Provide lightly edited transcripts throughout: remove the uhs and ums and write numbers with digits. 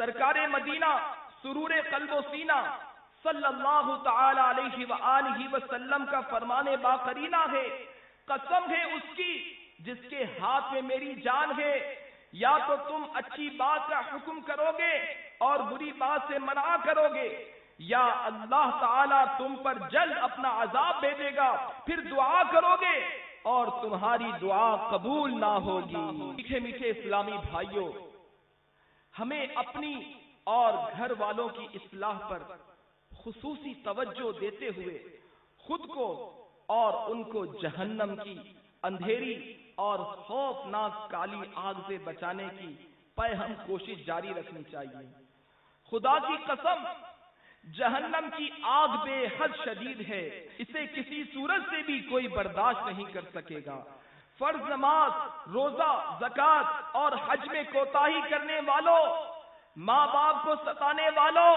سرکار مدینہ سرور قلب و سینہ صلی اللہ تعالی علیہ وآلہ وسلم کا فرمان باقرینہ ہے، قسم ہے اس کی جس کے ہاتھ میں میری جان ہے، یا تو تم اچھی بات کا حکم کرو گے اور بری بات سے منع کرو گے، یا اللہ تعالیٰ تم پر جلد اپنا عذاب بھیجے گا، پھر دعا کرو گے اور تمہاری دعا قبول نہ ہوگی۔ میٹھے میٹھے اسلامی بھائیوں، ہمیں اپنی اور گھر والوں کی اصلاح پر خصوصی توجہ دیتے ہوئے خود کو اور ان کو جہنم کی اندھیری اور خوفناک کالی آگ سے بچانے کی ہم کوشش جاری رکھنی چاہیے۔ خدا کی قسم، جہنم کی آگ بے حد شدید ہے، اسے کسی صورت سے بھی کوئی برداشت نہیں کر سکے گا۔ فرض نماز، روزہ، زکوٰۃ اور حج میں کوتاہی کرنے والوں، ماں باپ کو ستانے والوں،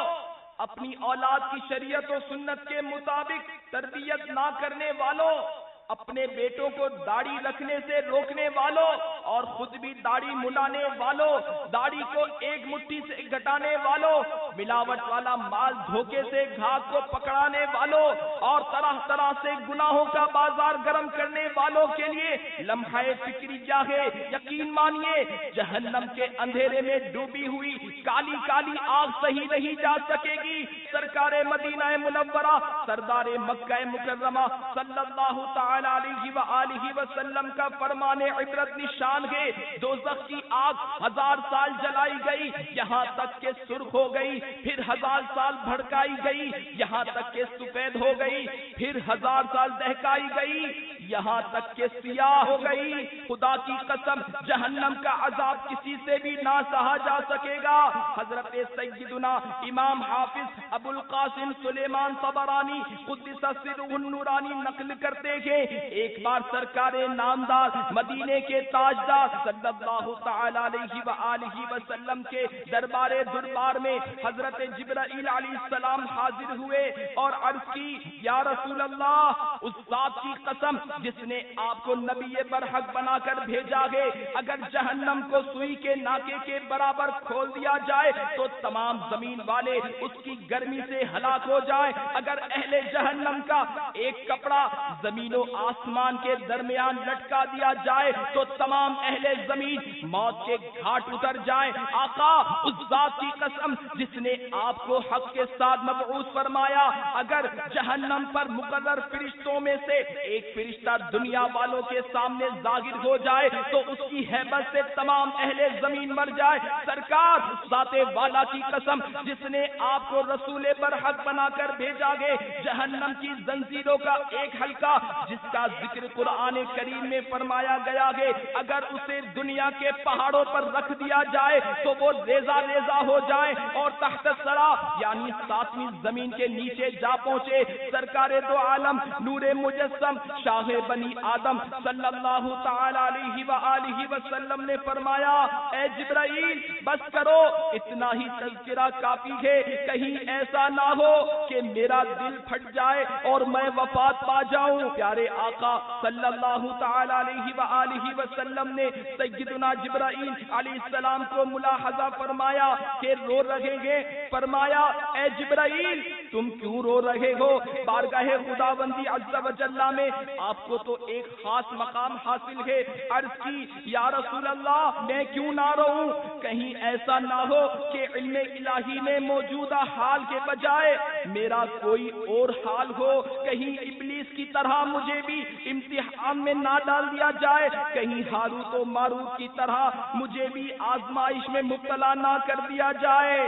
اپنی اولاد کی شریعت و سنت کے مطابق تربیت نہ کرنے والوں، اپنے بیٹوں کو داڑھی رکھنے سے روکنے والوں اور خود بھی داڑھی منڈانے والوں، داڑھی کو ایک مٹھی سے گھٹانے والوں، ملاوٹ والا مال دھوکے سے گھاس کو پکڑانے والوں اور طرح طرح سے گناہوں کا بازار گرم کرنے والوں کے لیے لمحہ فکری کیا ہے؟ یقین مانیے، جہنم کے اندھیرے میں ڈوبی ہوئی کالی کالی آگ صحیح نہیں جا سکے گی۔ سرکار مدینہ منورہ، سردار مکہ مکرمہ صلی اللہ تعالی علیہ وآلہ وسلم کا فرمان عبرت نشان ہے، دوزخ کی آگ 1000 سال جلائی گئی یہاں تک کہ سرخ ہو گئی، پھر 1000 سال بھڑکائی گئی یہاں تک کہ سفید ہو گئی، پھر 1000 سال دہکائی گئی یہاں تک کہ سیاہ ہو گئی۔ خدا کی قسم، جہنم کا عذاب کسی سے بھی نہ سہا جا سکے گا۔ حضرت سیدنا امام حافظ ابو القاسم سلیمان طبرانی قدس سرہ النورانی نقل کرتے ہیں، ایک بار سرکار نامدار مدینے کے تاجدار صلی اللہ تعالی علیہ وآلہ وسلم کے دربار میں حضرت جبرائیل علیہ السلام حاضر ہوئے اور عرض کی، یا رسول اللہ، اس ذات کی قسم جس نے آپ کو نبی برحق بنا کر بھیجا ہے، اگر جہنم کو سوئی کے ناکے کے برابر کھول دیا جائے تو تمام زمین والے اس کی گرمی سے ہلاک ہو جائیں، اگر اہل جہنم کا ایک کپڑا زمین و آسمان کے درمیان لٹکا دیا جائے تو تمام اہل زمین موت کے گھاٹ اتر جائیں۔ آقا، اس ذات کی قسم جس نے آپ کو حق کے ساتھ مبعوث فرمایا، اگر جہنم پر مقرر فرشتوں میں سے ایک فرشتہ دنیا والوں کے سامنے ظاہر ہو جائے تو اس کی ہیبت سے تمام اہل زمین مر جائے۔ سرکار، ذات والا کی قسم جس نے آپ کو رسول برحق بنا کر بھیجا گے، جہنم کی زنجیروں کا ایک حلقہ جس کا ذکر قرآن کریم میں فرمایا گیا ہے، اگر اسے دنیا کے پہاڑوں پر رکھ دیا جائے تو وہ ریزہ ریزہ ہو جائے اور تحت الثری یعنی 7ویں زمین کے نیچے جا پہنچے۔ سرکار دو عالم نور مجسم شاہ بنی آدم صلی اللہ تعالی علیہ وآلہ وسلم نے فرمایا، اے جبرائیل، بس کرو، اتنا ہی تذکرہ کافی ہے، کہیں ایسا نہ ہو کہ میرا دل پھٹ جائے اور میں وفات پا جاؤں۔ پیارے آقا صلی اللہ تعالی علیہ وآلہ وسلم نے سیدنا جبرائیل علیہ السلام کو ملاحظہ فرمایا کہ رو رہے گے، فرمایا، اے جبرائیل، تم کیوں رو رہے ہو؟ بارگاہ خداوندی عز و جل میں آپ کو تو ایک خاص مقام حاصل ہے۔ عرض کی، یا رسول اللہ، میں کیوں نہ روؤں؟ کہیں ایسا نہ ہو کہ علم الہی میں موجودہ حال کے بجائے میرا کوئی اور حال ہو، کہیں ابلیس کی طرح مجھے بھی امتحان میں نہ ڈال دیا جائے، کہیں ہاروت و ماروت کی طرح مجھے بھی آزمائش میں مبتلا نہ کر دیا جائے۔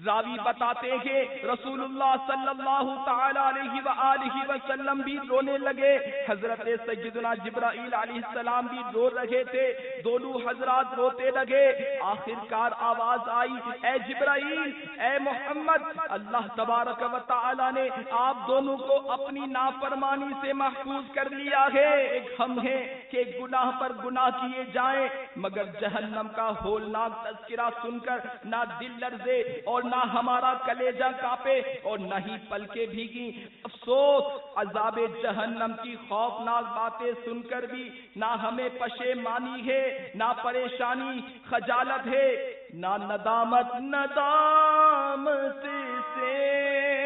راوی بتاتے ہیں رسول اللہ صلی اللہ تعالی علیہ وآلہ وسلم بھی رونے لگے، حضرت سیدنا جبرائیل علیہ السلام بھی رو رہے تھے، دونوں حضرات روتے لگے۔ آخر کار آواز آئی، اے جبرائیل، اے محمد، اللہ تبارک و تعالی نے آپ دونوں کو اپنی نافرمانی سے محفوظ کر لیا ہے۔ ایک ہم ہے کہ گناہ پر گناہ کیے جائیں، مگر جہنم کا ہولناک تذکرہ سن کر نہ دل لرزے اور نہ ہمارا کلیجہ کانپے اور نہ ہی پلکیں بھیگی۔ افسوس، عذاب جہنم کی خوفناک باتیں سن کر بھی نہ ہمیں پشیمانی ہے، نہ پریشانی، خجالت ہے۔ نہ ندامت ندامت سے